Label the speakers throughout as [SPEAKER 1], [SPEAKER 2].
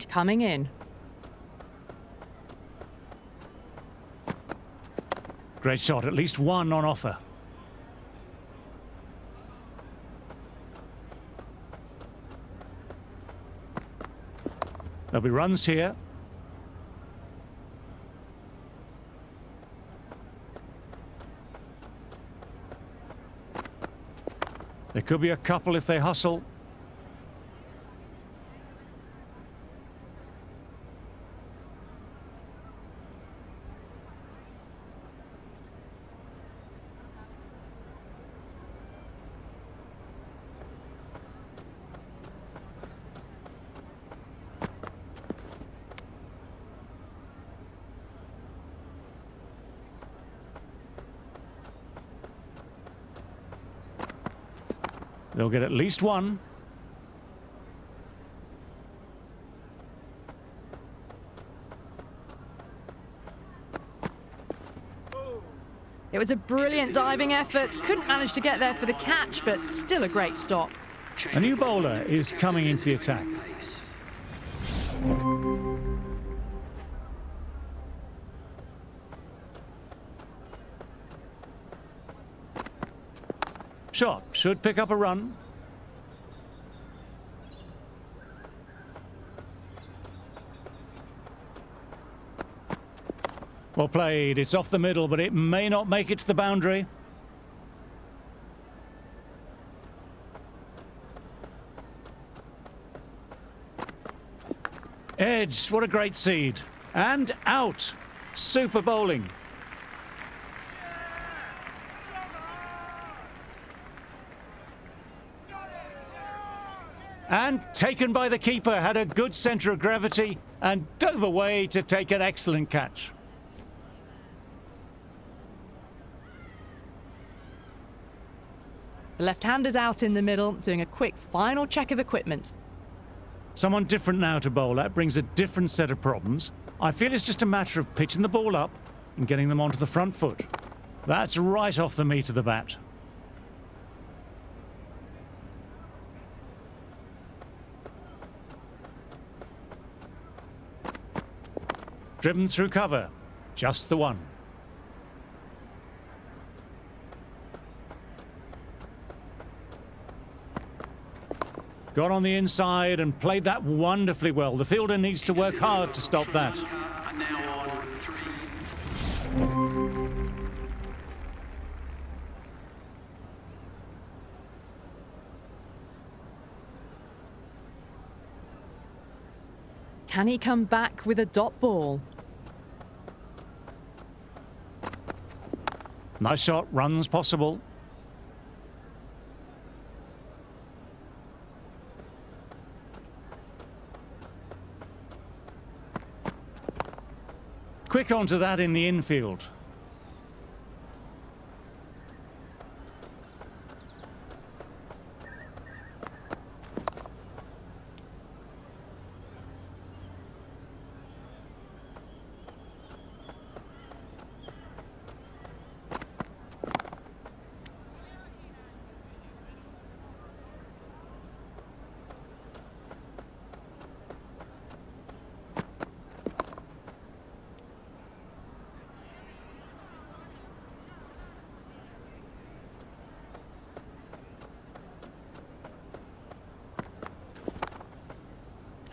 [SPEAKER 1] lead coming in.
[SPEAKER 2] Great shot, at least one on offer. There'll be runs here. There could be a couple if they hustle. They'll get at least one.
[SPEAKER 1] It was a brilliant diving effort. Couldn't manage to get there for the catch, but still a great stop.
[SPEAKER 2] A new bowler is coming into the attack. Shot should pick up a run. Well played. It's off the middle, but it may not make it to the boundary. Edge, what a great seed. And out. Super bowling. And taken by the keeper, had a good centre of gravity and dove away to take an excellent catch.
[SPEAKER 1] The left-hander's out in the middle, doing a quick final check of equipment.
[SPEAKER 2] Someone different now to bowl at brings a different set of problems. I feel it's just a matter of pitching the ball up and getting them onto the front foot. That's right off the meat of the bat. Driven through cover. Just the one. Got on the inside and played that wonderfully well. The fielder needs to work hard to stop that.
[SPEAKER 1] Can he come back with a dot ball?
[SPEAKER 2] Nice shot, runs possible. Quick onto that in the infield.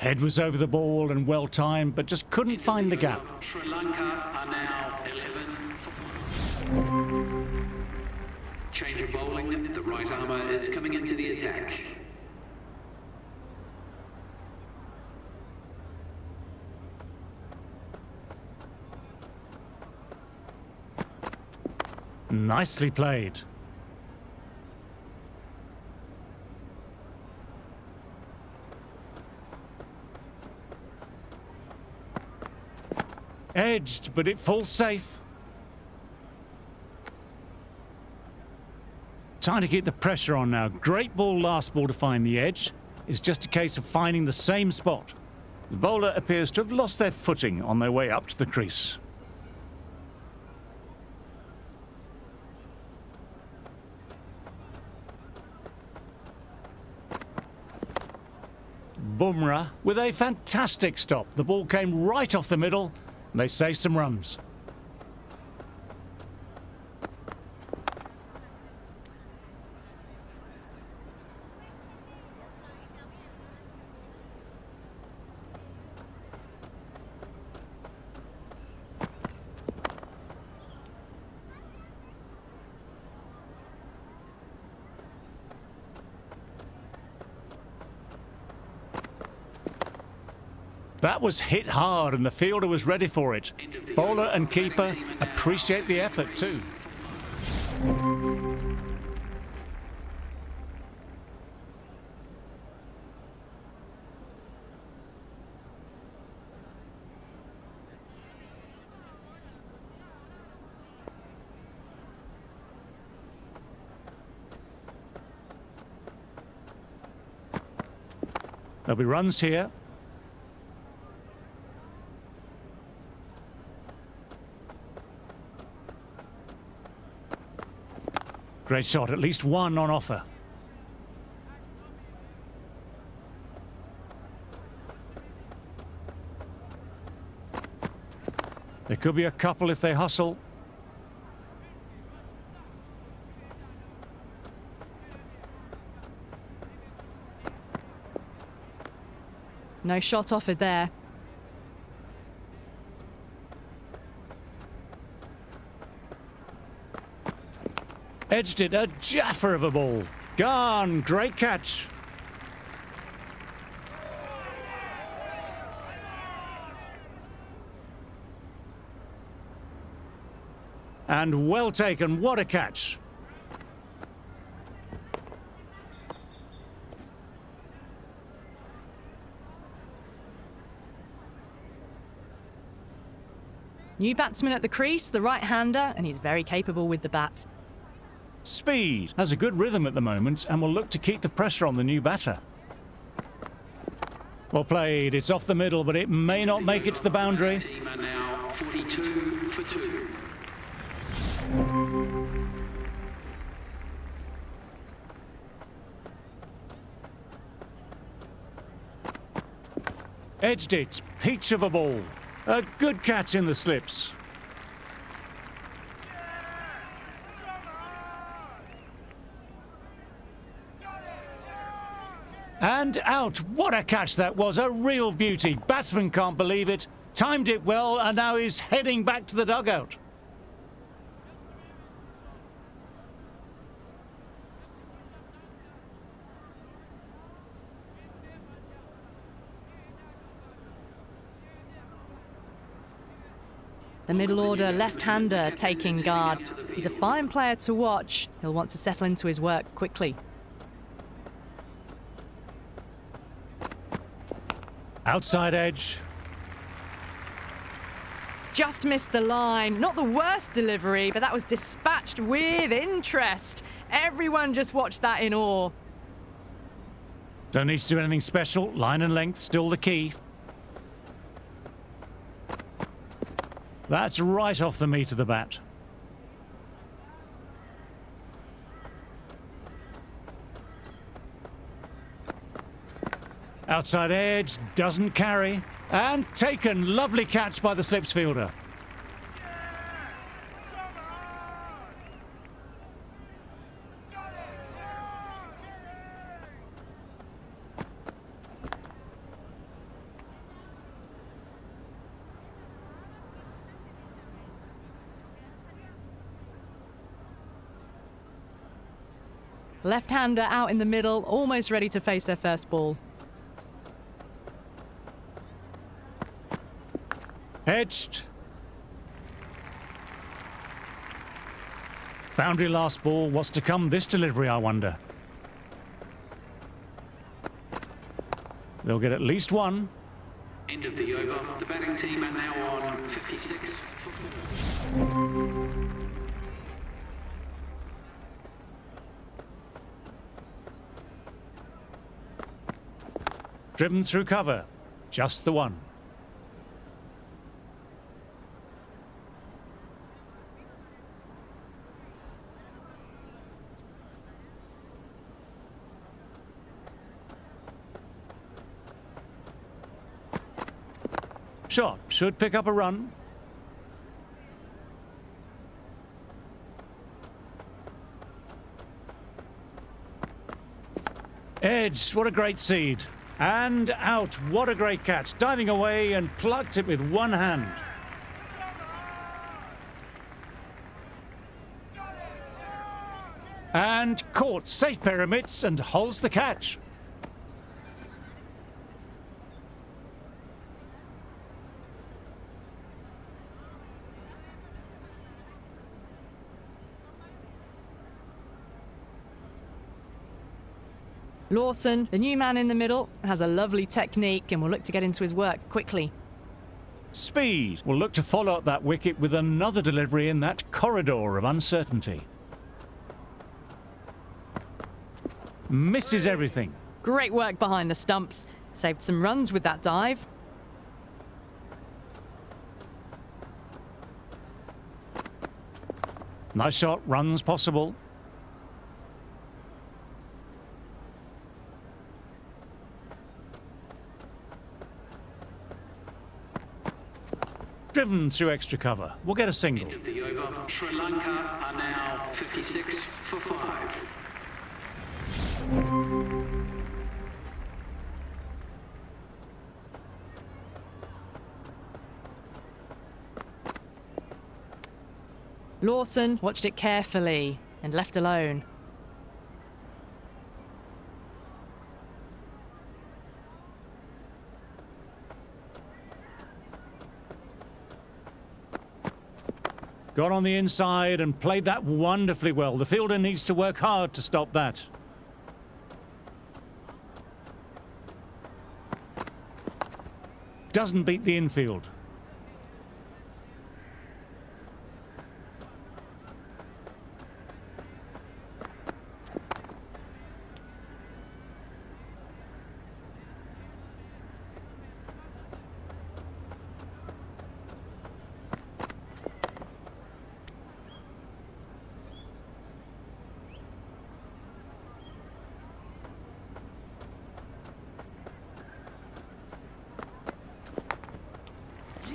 [SPEAKER 2] Head was over the ball and well timed, but just couldn't find the gap.
[SPEAKER 3] Sri Lanka are now 11. Change of bowling. The right armour is coming into the attack.
[SPEAKER 2] Nicely played. Edged, but it falls safe. Time to keep the pressure on now. Great ball last ball to find the edge. It's just a case of finding the same spot. The bowler appears to have lost their footing on their way up to the crease. Bumrah with a fantastic stop. The ball came right off the middle and they saved some runs. That was hit hard and the fielder was ready for it. Bowler and keeper appreciate the effort too. There'll be runs here. Great shot, at least one on offer. There could be a couple if they hustle.
[SPEAKER 1] No shot offered there.
[SPEAKER 2] Edged it, a jaffer of a ball. Gone, great catch. And well taken, what a catch.
[SPEAKER 1] New batsman at the crease, the right-hander, and he's very capable with the bat.
[SPEAKER 2] Speed has a good rhythm at the moment and will look to keep the pressure on the new batter. Well played, it's off the middle, but it may not make it to the boundary.
[SPEAKER 3] Team are now 42 for 2.
[SPEAKER 2] Edged it, peach of a ball. A good catch in the slips. And out. What a catch that was. A real beauty. Batsman can't believe it. Timed it well and now he's heading back to the dugout.
[SPEAKER 1] The middle order left-hander taking guard. He's a fine player to watch. He'll want to settle into his work quickly.
[SPEAKER 2] Outside edge.
[SPEAKER 1] Just missed the line. Not the worst delivery, but that was dispatched with interest. Everyone just watched that in awe.
[SPEAKER 2] Don't need to do anything special. Line and length still the key. That's right off the meat of the bat. Outside edge, doesn't carry. And taken, lovely catch by the slips fielder.
[SPEAKER 1] Left-hander out in the middle, almost ready to face their first ball.
[SPEAKER 2] Edged. Boundary last ball. What's to come this delivery, I wonder? They'll get at least one.
[SPEAKER 3] End of the over. The batting team are now on 56 for 4.
[SPEAKER 2] Driven through cover. Just the one. Shot should pick up a run. Edged, what a great seed. And out, what a great catch. Diving away and plucked it with one hand. And caught, safe pyramids, and holds the catch.
[SPEAKER 1] Lawson, the new man in the middle, has a lovely technique and will look to get into his work quickly.
[SPEAKER 2] Speed will look to follow up that wicket with another delivery in that corridor of uncertainty. Misses everything.
[SPEAKER 1] Great work behind the stumps. Saved some runs with that dive.
[SPEAKER 2] Nice shot, runs possible. Driven through extra cover. We'll get a single.
[SPEAKER 3] End of the over. Sri Lanka are now 56 for 5.
[SPEAKER 1] Lawson watched it carefully and left alone.
[SPEAKER 2] Got on the inside and played that wonderfully well. The fielder needs to work hard to stop that. Doesn't beat the infield.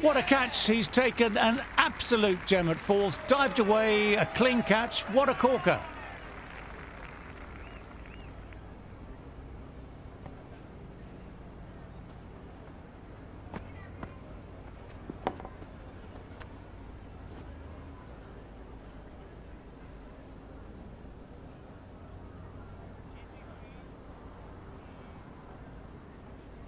[SPEAKER 2] What a catch. He's taken an absolute gem at fourth. Dived away, a clean catch. What a corker.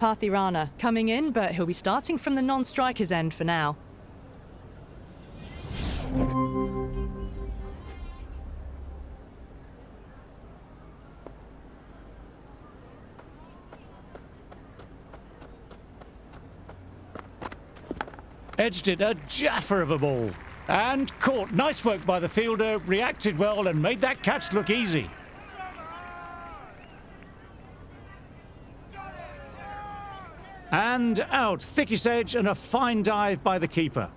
[SPEAKER 1] Pathirana coming in, but he'll be starting from the non-striker's end for now.
[SPEAKER 2] Edged it, a jaffer of a ball. And caught. Nice work by the fielder, reacted well and made that catch look easy. And out, thickest edge and a fine dive by the keeper.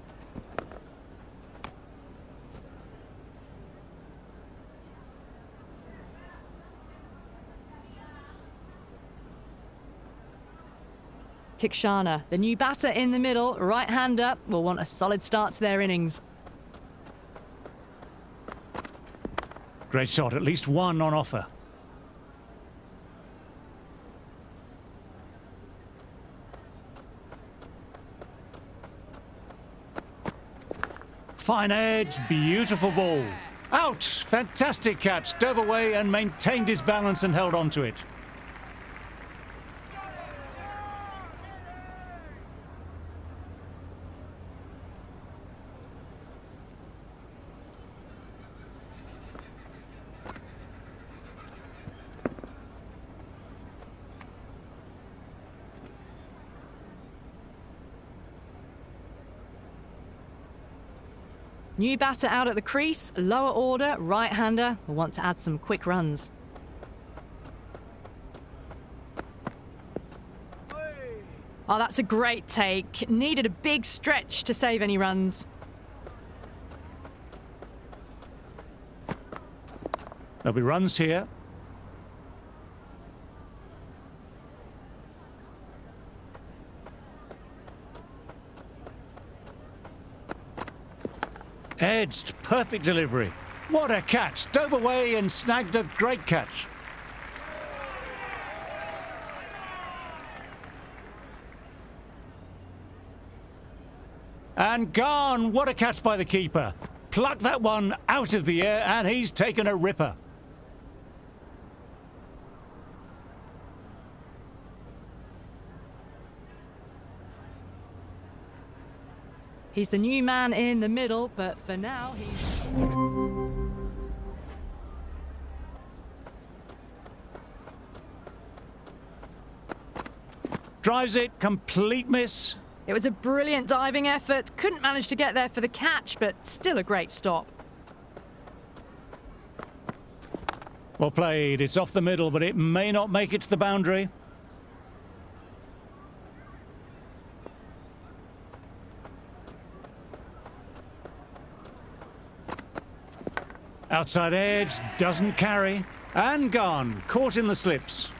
[SPEAKER 1] Tikshana, the new batter in the middle, right-hander, will want a solid start to their innings.
[SPEAKER 2] Great shot, at least one on offer. Fine edge, beautiful ball. Out! Fantastic catch. Dove away and maintained his balance and held on to it.
[SPEAKER 1] New batter out at the crease, lower order, right-hander, will want to add some quick runs. Oh, that's a great take. Needed a big stretch to save any runs.
[SPEAKER 2] There'll be runs here. Edged, perfect delivery. What a catch! Dove away and snagged a great catch. And gone! What a catch by the keeper. Plucked that one out of the air and he's taken a ripper.
[SPEAKER 1] He's the new man in the middle, but for now he's...
[SPEAKER 2] Drives it, complete miss.
[SPEAKER 1] It was a brilliant diving effort. Couldn't manage to get there for the catch, but still a great stop.
[SPEAKER 2] Well played. It's off the middle, but it may not make it to the boundary. Outside edge, doesn't carry. And gone. Caught in the slips.